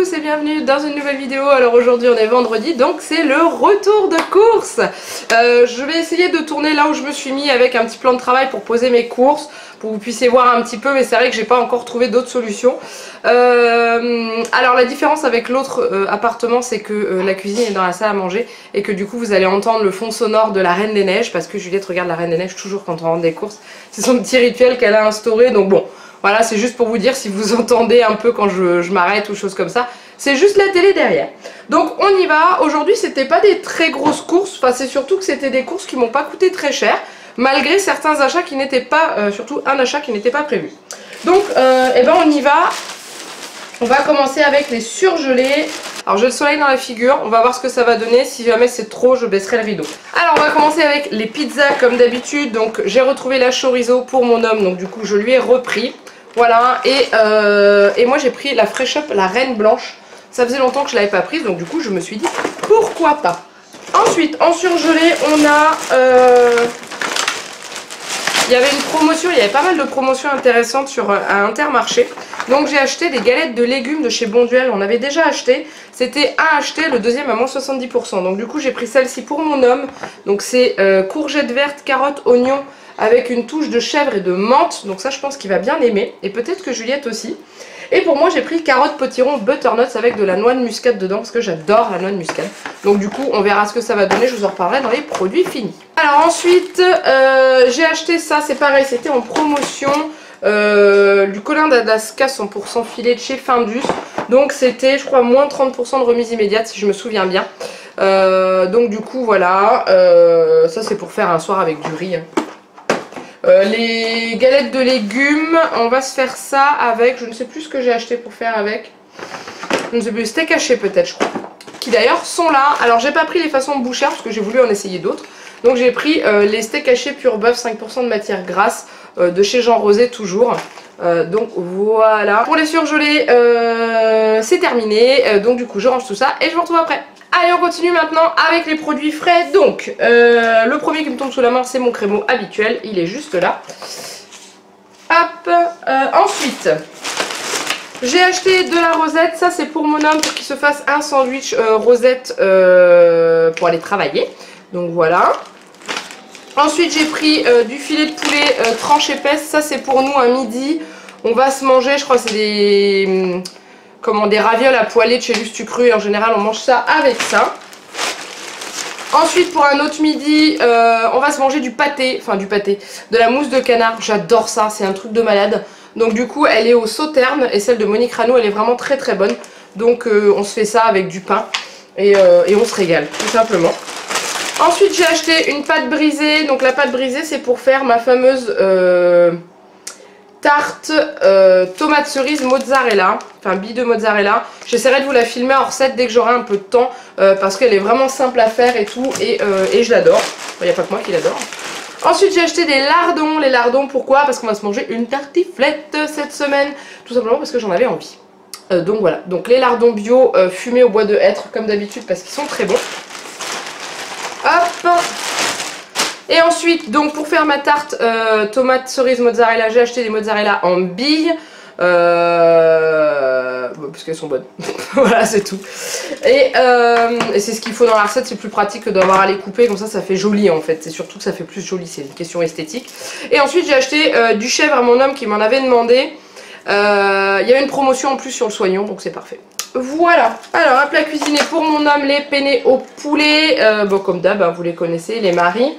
tous et bienvenue dans une nouvelle vidéo. Alors aujourd'hui on est vendredi, donc c'est le retour de course. Je vais essayer de tourner là où je me suis mis avec un petit plan de travail pour poser mes courses, pour que vous puissiez voir un petit peu, mais c'est vrai que j'ai pas encore trouvé d'autres solutions. Alors la différence avec l'autre appartement, c'est que la cuisine est dans la salle à manger et que du coup vous allez entendre le fond sonore de la Reine des Neiges, parce que Juliette regarde la Reine des Neiges toujours quand on rentre des courses. C'est son petit rituel qu'elle a instauré, donc bon. Voilà, c'est juste pour vous dire si vous entendez un peu quand je m'arrête ou choses comme ça. C'est juste la télé derrière. Donc on y va. Aujourd'hui c'était pas des très grosses courses. Enfin c'est surtout que c'était des courses qui m'ont pas coûté très cher. Malgré certains achats qui n'étaient pas... surtout un achat qui n'était pas prévu. Donc eh ben on y va. On va commencer avec les surgelés. Alors j'ai le soleil dans la figure, on va voir ce que ça va donner. Si jamais c'est trop, je baisserai le rideau. Alors on va commencer avec les pizzas comme d'habitude. Donc j'ai retrouvé la chorizo pour mon homme, donc du coup je lui ai repris. Voilà, et moi j'ai pris la Fresh Up, la Reine Blanche. Ça faisait longtemps que je ne l'avais pas prise, donc du coup je me suis dit pourquoi pas. Ensuite en surgelé on a... il y avait une promotion, il y avait pas mal de promotions intéressantes sur un Intermarché. Donc j'ai acheté des galettes de légumes de chez Bonduelle, on avait déjà acheté. C'était un acheté, le deuxième à moins 70%. Donc du coup j'ai pris celle-ci pour mon homme. Donc c'est courgettes vertes, carottes, oignons avec une touche de chèvre et de menthe. Donc ça je pense qu'il va bien aimer. Et peut-être que Juliette aussi. Et pour moi j'ai pris carottes potiron butternuts avec de la noix de muscade dedans parce que j'adore la noix de muscade. Donc du coup on verra ce que ça va donner, je vous en reparlerai dans les produits finis. Alors ensuite j'ai acheté ça, c'est pareil, c'était en promotion. Du colin d'Alaska 100% filet de chez Findus. Donc c'était je crois moins 30% de remise immédiate si je me souviens bien. Donc du coup voilà, ça c'est pour faire un soir avec du riz. Les galettes de légumes, on va se faire ça avec, je ne sais plus ce que j'ai acheté pour faire avec. Je ne sais plus, steak haché peut-être je crois. Qui d'ailleurs sont là. Alors j'ai pas pris les façons bouchères parce que j'ai voulu en essayer d'autres. Donc j'ai pris les steaks hachés pur bœuf 5% de matière grasse de chez Jean Rosé toujours. Donc voilà. Pour les surgelés c'est terminé. Donc du coup je range tout ça et je vous retrouve après. Allez on continue maintenant avec les produits frais. Donc le premier qui me tombe sous la main c'est mon crémeau habituel. Il est juste là. Hop. Ensuite j'ai acheté de la rosette. Ça c'est pour mon homme pour qu'il se fasse un sandwich rosette pour aller travailler. Donc voilà. Ensuite j'ai pris du filet de poulet tranche épaisse. Ça c'est pour nous à midi. On va se manger, je crois que c'est des... des ravioles à poêler de chez Lustucru. Et en général on mange ça avec ça. Ensuite pour un autre midi on va se manger du pâté. Enfin du pâté, de la mousse de canard. J'adore ça, c'est un truc de malade. Donc du coup elle est au sauterne. Et celle de Monique Rano elle est vraiment très très bonne. Donc on se fait ça avec du pain. Et on se régale tout simplement. Ensuite j'ai acheté une pâte brisée. Donc la pâte brisée c'est pour faire ma fameuse tarte tomate cerise mozzarella. Enfin bille de mozzarella. J'essaierai de vous la filmer en recette dès que j'aurai un peu de temps. Parce qu'elle est vraiment simple à faire et tout. Et je l'adore. Il n'y a pas que moi qui l'adore. Ensuite j'ai acheté des lardons. Les lardons pourquoi? Parce qu'on va se manger une tartiflette cette semaine. Tout simplement parce que j'en avais envie. Donc voilà. Donc les lardons bio fumés au bois de hêtre comme d'habitude parce qu'ils sont très bons. Hop. Et ensuite donc pour faire ma tarte tomate cerise mozzarella j'ai acheté des mozzarella en billes parce qu'elles sont bonnes. Voilà c'est tout. Et c'est ce qu'il faut dans la recette, c'est plus pratique que d'avoir à les couper, comme ça fait joli en fait. C'est surtout que ça fait plus joli, c'est une question esthétique. Et ensuite j'ai acheté du chèvre à mon homme qui m'en avait demandé. Il y a une promotion en plus sur le soignon donc c'est parfait. Voilà, alors un plat cuisiné pour mon homme, les penne au poulet, bon comme d'hab, hein, vous les connaissez, les maris.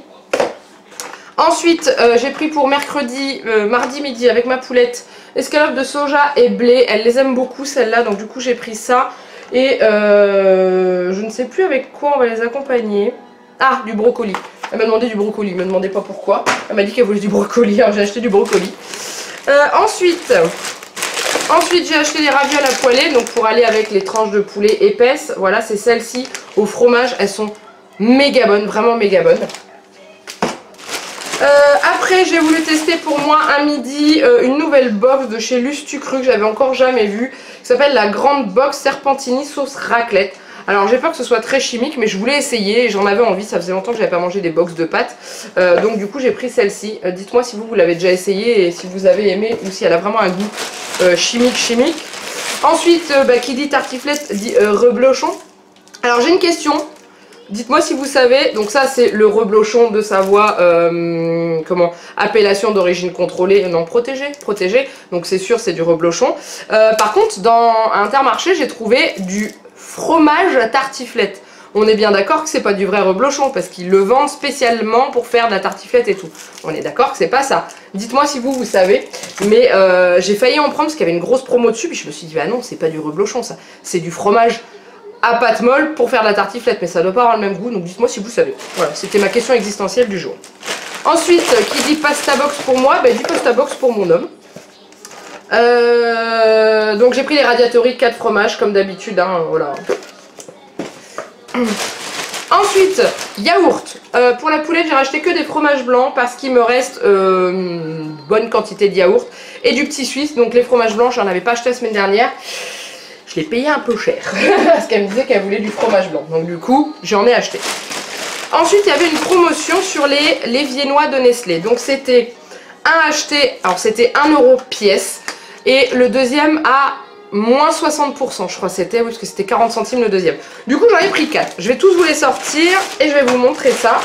Ensuite j'ai pris pour mercredi, mardi midi avec ma poulette, escalope de soja et blé, elle les aime beaucoup celles-là, donc du coup j'ai pris ça. Et je ne sais plus avec quoi on va les accompagner. Ah, du brocoli, elle m'a demandé du brocoli, elle ne me demandait pas pourquoi, elle m'a dit qu'elle voulait du brocoli, alors j'ai acheté du brocoli. Ensuite j'ai acheté des ravioles à poêler, donc pour aller avec les tranches de poulet épaisses. Voilà, c'est celles-ci au fromage, elles sont méga bonnes, vraiment méga bonnes. Après j'ai voulu tester pour moi un midi une nouvelle box de chez Lustucru que j'avais encore jamais vue, qui s'appelle la grande box Serpentini sauce raclette. Alors j'ai peur que ce soit très chimique mais je voulais essayer et j'en avais envie, ça faisait longtemps que j'avais pas mangé des box de pâtes. Donc du coup j'ai pris celle-ci. Dites-moi si vous l'avez déjà essayé et si vous avez aimé ou si elle a vraiment un goût chimique. Ensuite, qui dit tartiflette dit reblochon. Alors j'ai une question. Dites-moi si vous savez, donc ça c'est le reblochon de Savoie, appellation d'origine contrôlée, non protégée, donc c'est sûr c'est du reblochon. Par contre dans Intermarché j'ai trouvé du fromage à tartiflette. On est bien d'accord que c'est pas du vrai reblochon parce qu'ils le vendent spécialement pour faire de la tartiflette et tout. On est d'accord que c'est pas ça. Dites-moi si vous savez, mais j'ai failli en prendre parce qu'il y avait une grosse promo dessus, puis je me suis dit ah non c'est pas du reblochon ça, c'est du fromage à pâte molle pour faire de la tartiflette, mais ça doit pas avoir le même goût, donc dites-moi si vous savez. Voilà, c'était ma question existentielle du jour. Ensuite, qui dit pasta box pour moi, dit pasta box pour mon homme. Donc j'ai pris les radiatori 4 fromages comme d'habitude, hein, voilà. Ensuite, yaourt. Pour la poulette, j'ai racheté que des fromages blancs parce qu'il me reste une bonne quantité de yaourt et du petit suisse, donc les fromages blancs, j'en avais pas acheté la semaine dernière. Je l'ai payé un peu cher parce qu'elle me disait qu'elle voulait du fromage blanc. Donc du coup, j'en ai acheté. Ensuite, il y avait une promotion sur les viennois de Nestlé. Donc c'était un acheté, alors c'était 1 € pièce. Et le deuxième à moins 60%, je crois c'était, oui, parce que c'était 40 centimes le deuxième. Du coup, j'en ai pris 4. Je vais tous vous les sortir et je vais vous montrer ça.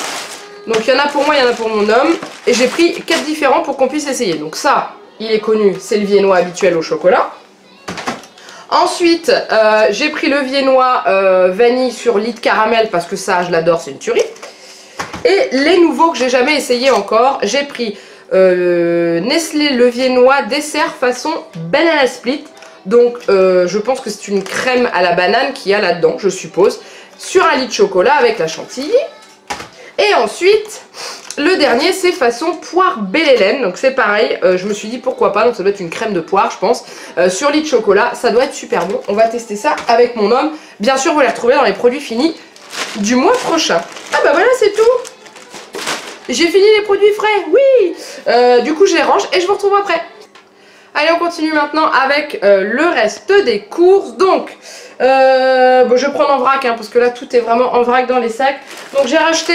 Donc il y en a pour moi, il y en a pour mon homme. Et j'ai pris 4 différents pour qu'on puisse essayer. Donc ça, il est connu, c'est le viennois habituel au chocolat. Ensuite, j'ai pris le viennois vanille sur lit de caramel parce que ça, je l'adore, c'est une tuerie. Et les nouveaux que j'ai jamais essayé encore, j'ai pris Nestlé le viennois dessert façon banana split. Donc, je pense que c'est une crème à la banane qu'il y a là-dedans, je suppose, sur un lit de chocolat avec la chantilly. Et ensuite, le dernier, c'est façon poire belle Hélène. Donc c'est pareil, je me suis dit pourquoi pas. Donc ça doit être une crème de poire, je pense, sur lit de chocolat. Ça doit être super bon. On va tester ça avec mon homme. Bien sûr, vous les retrouvez dans les produits finis du mois prochain. Ah bah voilà, c'est tout. J'ai fini les produits frais, oui. Du coup, je les range et je vous retrouve après. Allez, on continue maintenant avec le reste des courses. Donc, bon, je vais prendre en vrac, hein, parce que là, tout est vraiment en vrac dans les sacs. Donc, j'ai racheté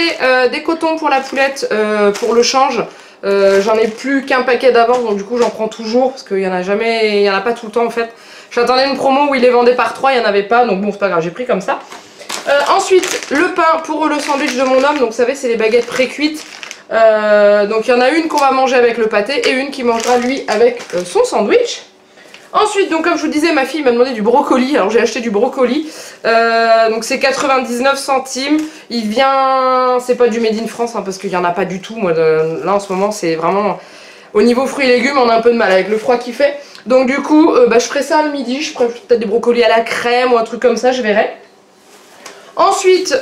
des cotons pour la poulette, pour le change. J'en ai plus qu'un paquet d'avance, donc du coup, j'en prends toujours, parce qu'il y en a jamais, il y en a pas tout le temps, en fait. J'attendais une promo où ils les vendaient par 3, il n'y en avait pas, donc bon, c'est pas grave, j'ai pris comme ça. Ensuite, le pain pour le sandwich de mon homme. Donc, vous savez, c'est les baguettes pré-cuites. Donc il y en a une qu'on va manger avec le pâté et une qui mangera lui avec son sandwich. Ensuite, donc comme je vous disais, ma fille m'a demandé du brocoli. Alors j'ai acheté du brocoli, donc c'est 99 centimes. Il vient, c'est pas du made in France, hein, parce qu'il n'y en a pas du tout. Moi là en ce moment c'est vraiment, au niveau fruits et légumes on a un peu de mal avec le froid qu'il fait. Donc du coup je ferai ça le midi. Je ferai peut-être des brocolis à la crème ou un truc comme ça, je verrai. Ensuite,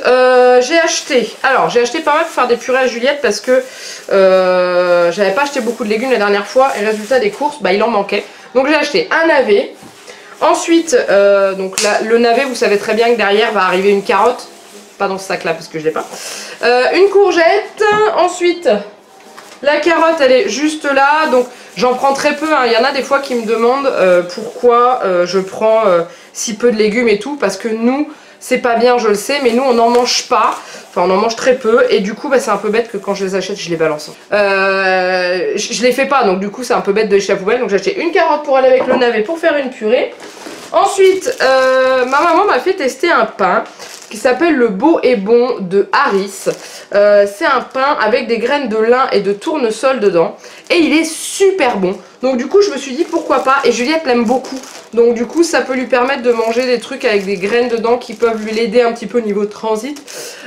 j'ai acheté pas mal pour faire des purées à Juliette parce que j'avais pas acheté beaucoup de légumes la dernière fois et résultat des courses, il en manquait. Donc j'ai acheté un navet. Ensuite, donc là, le navet, vous savez très bien que derrière va arriver une carotte. Pas dans ce sac là parce que je l'ai pas. Une courgette. Ensuite, la carotte elle est juste là. Donc j'en prends très peu, hein. Il y en a des fois qui me demandent pourquoi je prends si peu de légumes et tout. Parce que nous... C'est pas bien, je le sais, mais nous on n'en mange pas. Enfin, on en mange très peu. Et du coup, c'est un peu bête que quand je les achète, je les balance. Je les fais pas, donc du coup, c'est un peu bête de jeter à la poubelle. Donc j'ai acheté une carotte pour aller avec le navet pour faire une purée. Ensuite, ma maman m'a fait tester un pain qui s'appelle le Beau et Bon de Harris. C'est un pain avec des graines de lin et de tournesol dedans. Et il est super bon. Donc du coup, je me suis dit pourquoi pas. Et Juliette l'aime beaucoup. Donc du coup, ça peut lui permettre de manger des trucs avec des graines dedans qui peuvent lui l'aider un petit peu au niveau de transit.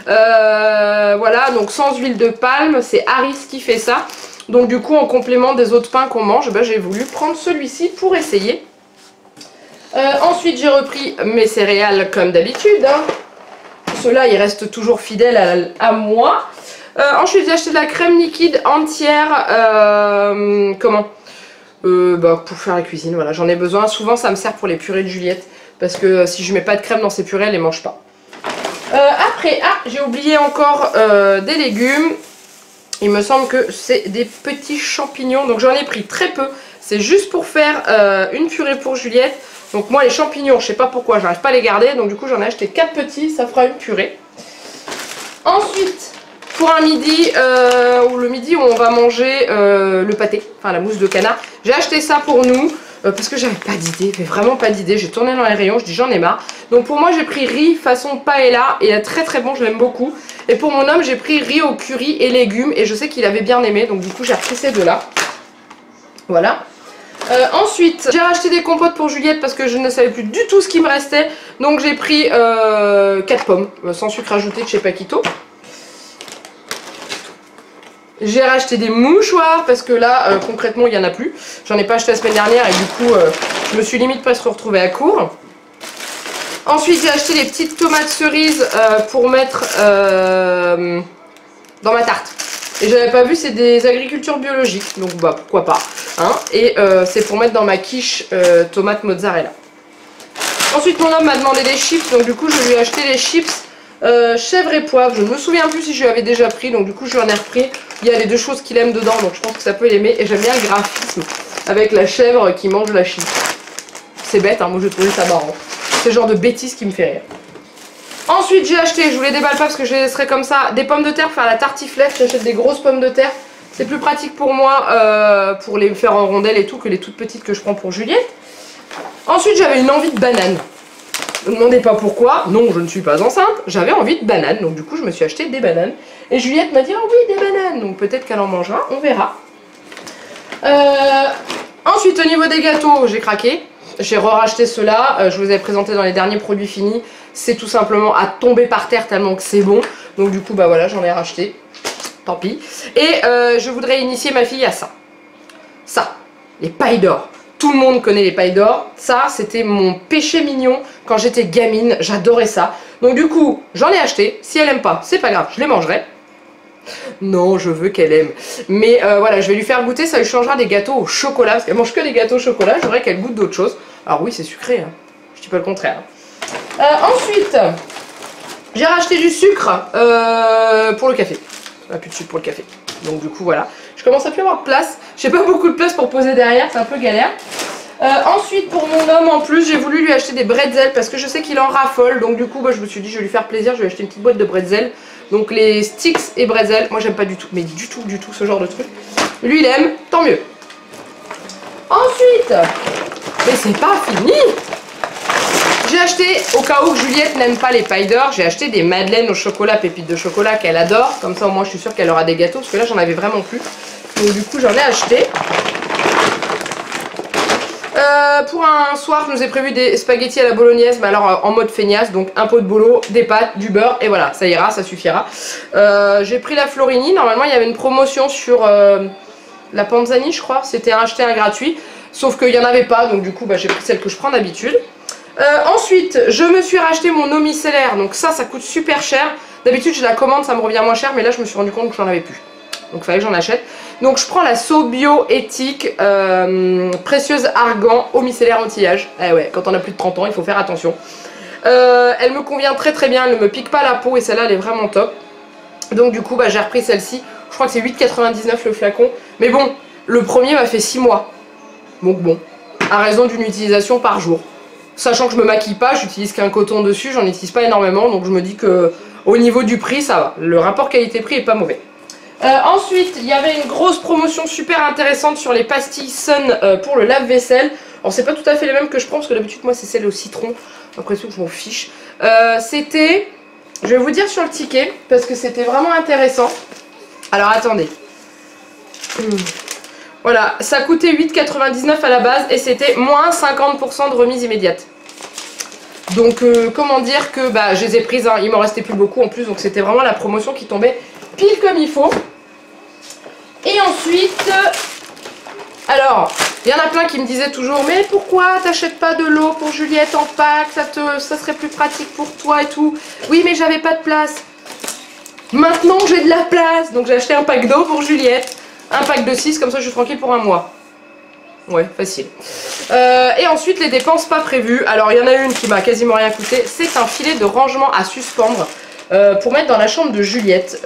Voilà, donc sans huile de palme. C'est Harris qui fait ça. Donc du coup, en complément des autres pains qu'on mange, j'ai voulu prendre celui-ci pour essayer. Ensuite, j'ai repris mes céréales comme d'habitude, hein. Ceux-là, ils restent toujours fidèles à moi. Ensuite, j'ai acheté de la crème liquide entière. Pour faire la cuisine, voilà, j'en ai besoin. Souvent, ça me sert pour les purées de Juliette. Parce que si je mets pas de crème dans ses purées, elle les mange pas. Après, j'ai oublié encore des légumes. Il me semble que c'est des petits champignons. Donc, j'en ai pris très peu. C'est juste pour faire une purée pour Juliette. Donc moi les champignons, je sais pas pourquoi, j'arrive pas à les garder. Donc du coup j'en ai acheté 4 petits, ça fera une purée. Ensuite, pour un midi, ou le midi où on va manger le pâté, enfin la mousse de canard, j'ai acheté ça pour nous. parce que j'avais pas d'idée, mais vraiment pas d'idée. J'ai tourné dans les rayons, je dis j'en ai marre. Donc pour moi j'ai pris riz façon paella et il est très très bon, je l'aime beaucoup. Et pour mon homme j'ai pris riz au curry et légumes et je sais qu'il avait bien aimé, donc du coup j'ai repris ces deux-là. Voilà. Ensuite, j'ai racheté des compotes pour Juliette parce que je ne savais plus du tout ce qui me restait. Donc j'ai pris 4 pommes, sans sucre ajouté de chez Paquito. J'ai racheté des mouchoirs parce que là, concrètement, il n'y en a plus. J'en ai pas acheté la semaine dernière et du coup, je me suis limite presque retrouvée à court. Ensuite, j'ai acheté des petites tomates cerises pour mettre dans ma tarte. Et j'avais pas vu, c'est des agricultures biologiques, donc bah pourquoi pas. Hein. Et c'est pour mettre dans ma quiche tomate mozzarella. Ensuite, mon homme m'a demandé des chips, donc du coup, je lui ai acheté les chips chèvre et poivre. Je ne me souviens plus si je lui avais déjà pris, donc du coup, je lui en ai repris. Il y a les deux choses qu'il aime dedans, donc je pense que ça peut l'aimer. Et j'aime bien le graphisme avec la chèvre qui mange la chip. C'est bête, hein, moi je trouvais ça marrant. C'est le genre de bêtise qui me fait rire. Ensuite j'ai acheté, je vous les déballe pas parce que je les laisserai comme ça, des pommes de terre pour faire la tartiflette. J'achète des grosses pommes de terre. C'est plus pratique pour moi pour les faire en rondelles et tout que les toutes petites que je prends pour Juliette. Ensuite j'avais une envie de banane. Ne me demandez pas pourquoi, non je ne suis pas enceinte, j'avais envie de banane. Donc du coup je me suis acheté des bananes. Et Juliette m'a dit ah oui des bananes, donc peut-être qu'elle en mangera, on verra. Ensuite au niveau des gâteaux j'ai craqué. J'ai re-racheté ceux-là, je vous avais présenté dans les derniers produits finis. C'est tout simplement à tomber par terre tellement que c'est bon. Donc du coup bah voilà j'en ai racheté. Tant pis. Et je voudrais initier ma fille à ça. Ça, les pailles d'or. Tout le monde connaît les pailles d'or. Ça c'était mon péché mignon quand j'étais gamine. J'adorais ça. Donc du coup j'en ai acheté. Si elle aime pas c'est pas grave, je les mangerai. Non, je veux qu'elle aime. Mais voilà, je vais lui faire goûter, ça lui changera des gâteaux au chocolat. Parce qu'elle mange que des gâteaux au chocolat, je voudrais qu'elle goûte d'autres choses. Alors oui, c'est sucré, hein. Je dis pas le contraire. Ensuite, j'ai racheté du sucre pour le café. On n'a plus de sucre pour le café. Donc du coup, voilà. Je commence à plus avoir de place. J'ai pas beaucoup de place pour poser derrière, c'est un peu galère. Ensuite, pour mon homme, en plus, j'ai voulu lui acheter des bretzels parce que je sais qu'il en raffole. Donc du coup, bah, je me suis dit, je vais lui faire plaisir, je vais acheter une petite boîte de bretzels. Donc les sticks et bretzels, moi j'aime pas du tout, mais du tout ce genre de truc. Lui il aime, tant mieux. Ensuite, mais c'est pas fini. J'ai acheté, au cas où Juliette n'aime pas les pailles d'or, j'ai acheté des madeleines au chocolat, pépites de chocolat qu'elle adore. Comme ça au moins je suis sûre qu'elle aura des gâteaux, parce que là j'en avais vraiment plus. Donc du coup j'en ai acheté. Pour un soir, je nous ai prévu des spaghettis à la bolognaise, mais alors en mode feignasse, donc un pot de bolo, des pâtes, du beurre, et voilà, ça ira, ça suffira. J'ai pris la Florini, normalement il y avait une promotion sur la Panzani, je crois, c'était un acheté un gratuit, sauf qu'il n'y en avait pas, donc du coup bah, j'ai pris celle que je prends d'habitude. Ensuite, je me suis racheté mon eau micellaire, donc ça coûte super cher. D'habitude je la commande, ça me revient moins cher, mais là je me suis rendu compte que j'en avais plus. Donc il fallait que j'en achète. Donc je prends la So-Bio éthique précieuse argan eau micellaire anti-âge. Eh ouais, quand on a plus de 30 ans, il faut faire attention. Elle me convient très très bien, elle ne me pique pas la peau et celle-là elle est vraiment top. Donc du coup bah, j'ai repris celle-ci. Je crois que c'est 8,99 le flacon. Mais bon, le premier m'a fait 6 mois. Donc bon, à raison d'une utilisation par jour. Sachant que je me maquille pas, j'utilise qu'un coton dessus, j'en utilise pas énormément. Donc je me dis que au niveau du prix ça va. Le rapport qualité-prix est pas mauvais. Ensuite, il y avait une grosse promotion super intéressante sur les pastilles Sun pour le lave-vaisselle. Alors c'est pas tout à fait les mêmes que je prends parce que d'habitude moi c'est celle au citron. Après tout je m'en fiche. C'était, je vais vous dire sur le ticket parce que c'était vraiment intéressant. Alors attendez. Voilà, ça coûtait 8,99 à la base et c'était moins 50% de remise immédiate. Donc comment dire que bah, je les ai prises, hein, il m'en restait plus beaucoup en plus, donc c'était vraiment la promotion qui tombait pile comme il faut. Et ensuite, alors, il y en a plein qui me disaient toujours, mais pourquoi t'achètes pas de l'eau pour Juliette en pack, ça serait plus pratique pour toi et tout. Oui, mais j'avais pas de place. Maintenant j'ai de la place, donc j'ai acheté un pack d'eau pour Juliette. Un pack de 6, comme ça je suis tranquille pour un mois. Ouais, facile. Et ensuite les dépenses pas prévues. Alors il y en a une qui m'a quasiment rien coûté. C'est un filet de rangement à suspendre pour mettre dans la chambre de Juliette.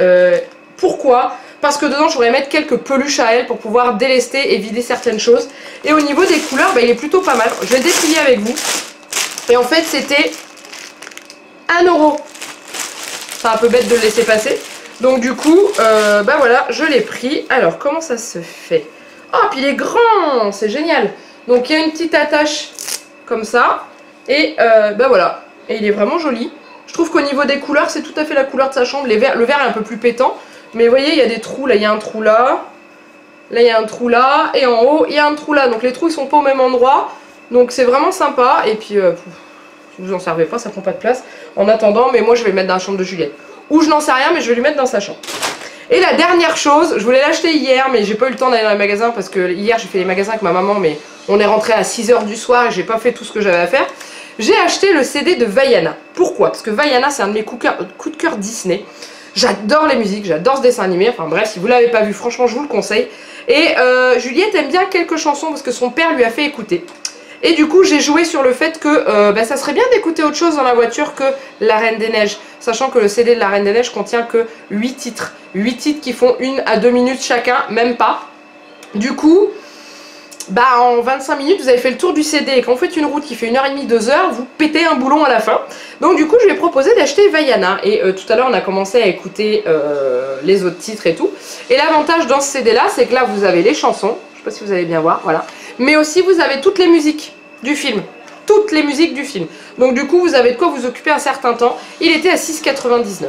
Pourquoi ? Parce que dedans je voudrais mettre quelques peluches à elle pour pouvoir délester et vider certaines choses. Et au niveau des couleurs, bah, il est plutôt pas mal. Je vais le déplier avec vous. Et en fait c'était 1 €. C'est un peu bête de le laisser passer. Donc du coup, bah voilà, je l'ai pris. Alors comment ça se fait ? Oh, puis il est grand, c'est génial. Donc il y a une petite attache comme ça. Et bah voilà. Et il est vraiment joli. Je trouve qu'au niveau des couleurs, c'est tout à fait la couleur de sa chambre. Le vert est un peu plus pétant. Mais vous voyez, il y a des trous. Là, il y a un trou là. Là, il y a un trou là. Et en haut, il y a un trou là. Donc les trous, ils sont pas au même endroit. Donc c'est vraiment sympa. Et puis, si vous en servez pas, ça prend pas de place. En attendant, mais moi, je vais le mettre dans la chambre de Juliette. Ou je n'en sais rien, mais je vais lui mettre dans sa chambre. Et la dernière chose, je voulais l'acheter hier, mais j'ai pas eu le temps d'aller dans les magasins parce que hier, j'ai fait les magasins avec ma maman, mais on est rentré à 6 h du soir et j'ai pas fait tout ce que j'avais à faire. J'ai acheté le CD de Vaiana. Pourquoi? Parce que Vaiana, c'est un de mes coups de cœur Disney. J'adore les musiques, j'adore ce dessin animé. Enfin bref, si vous l'avez pas vu, franchement, je vous le conseille. Et Juliette aime bien quelques chansons parce que son père lui a fait écouter. Et du coup, j'ai joué sur le fait que bah, ça serait bien d'écouter autre chose dans la voiture que La Reine des Neiges. Sachant que le CD de La Reine des Neiges contient que 8 titres. 8 titres qui font 1 à 2 minutes chacun, même pas. Du coup, bah en 25 minutes, vous avez fait le tour du CD. Et quand vous faites une route qui fait 1h30, 2 h, vous pétez un boulon à la fin. Donc du coup, je lui ai proposé d'acheter Vaiana. Et tout à l'heure, on a commencé à écouter les autres titres et tout. Et l'avantage dans ce CD-là, c'est que là, vous avez les chansons. Je sais pas si vous allez bien voir, voilà. Mais aussi, vous avez toutes les musiques du film. Toutes les musiques du film. Donc du coup, vous avez de quoi vous occuper un certain temps. Il était à 6,99 €.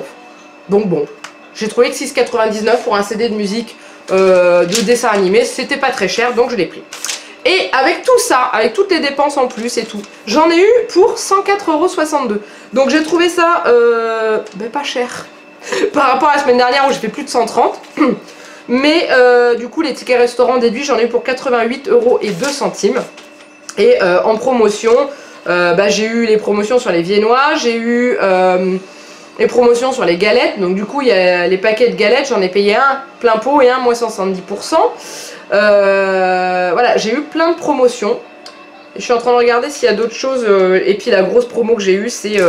Donc bon, j'ai trouvé que 6,99 € pour un CD de musique de dessin animé, c'était pas très cher, donc je l'ai pris. Et avec tout ça, avec toutes les dépenses en plus et tout, j'en ai eu pour 104,62 €. Donc j'ai trouvé ça ben pas cher par rapport à la semaine dernière où j'ai fait plus de 130 €. Mais du coup, les tickets restaurants déduits, j'en ai eu pour 88,02 €. Et en promotion, bah, j'ai eu les promotions sur les viennois, j'ai eu les promotions sur les galettes. Donc du coup, il y a les paquets de galettes, j'en ai payé un plein pot et un moins 70%. Voilà, j'ai eu plein de promotions. Et je suis en train de regarder s'il y a d'autres choses. Et puis la grosse promo que j'ai eue, c'est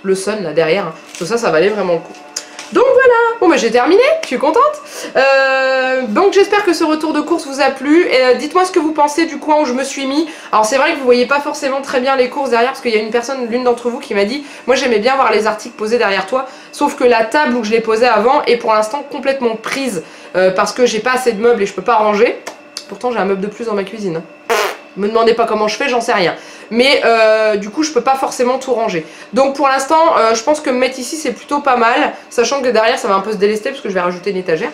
le Sun là derrière. Parce que ça valait vraiment le coup. Donc voilà, bon bah j'ai terminé, je suis contente. Donc j'espère que ce retour de course vous a plu. Dites-moi ce que vous pensez du coin où je me suis mis. Alors c'est vrai que vous voyez pas forcément très bien les courses derrière parce qu'il y a une personne, l'une d'entre vous qui m'a dit moi j'aimais bien voir les articles posés derrière toi. Sauf que la table où je les posais avant est pour l'instant complètement prise parce que j'ai pas assez de meubles et je peux pas ranger. Pourtant j'ai un meuble de plus dans ma cuisine. Me demandez pas comment je fais, j'en sais rien. Mais du coup je peux pas forcément tout ranger. Donc pour l'instant je pense que me mettre ici c'est plutôt pas mal. Sachant que derrière ça va un peu se délester parce que je vais rajouter une étagère.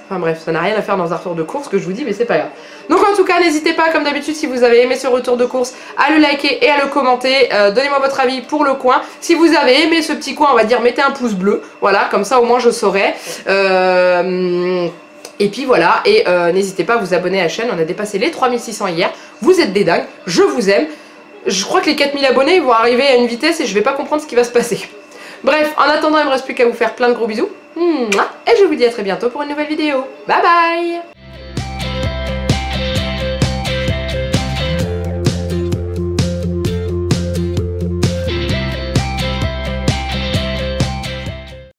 Enfin bref, ça n'a rien à faire dans un retour de course que je vous dis, mais c'est pas grave. Donc en tout cas n'hésitez pas comme d'habitude si vous avez aimé ce retour de course à le liker et à le commenter. Donnez-moi votre avis pour le coin. Si vous avez aimé ce petit coin, on va dire mettez un pouce bleu. Voilà, comme ça au moins je saurai. Et puis voilà, et n'hésitez pas à vous abonner à la chaîne, on a dépassé les 3600 hier, vous êtes des dingues, je vous aime. Je crois que les 4000 abonnés ils vont arriver à une vitesse et je vais pas comprendre ce qui va se passer. Bref, en attendant il me reste plus qu'à vous faire plein de gros bisous. Et je vous dis à très bientôt pour une nouvelle vidéo. Bye bye.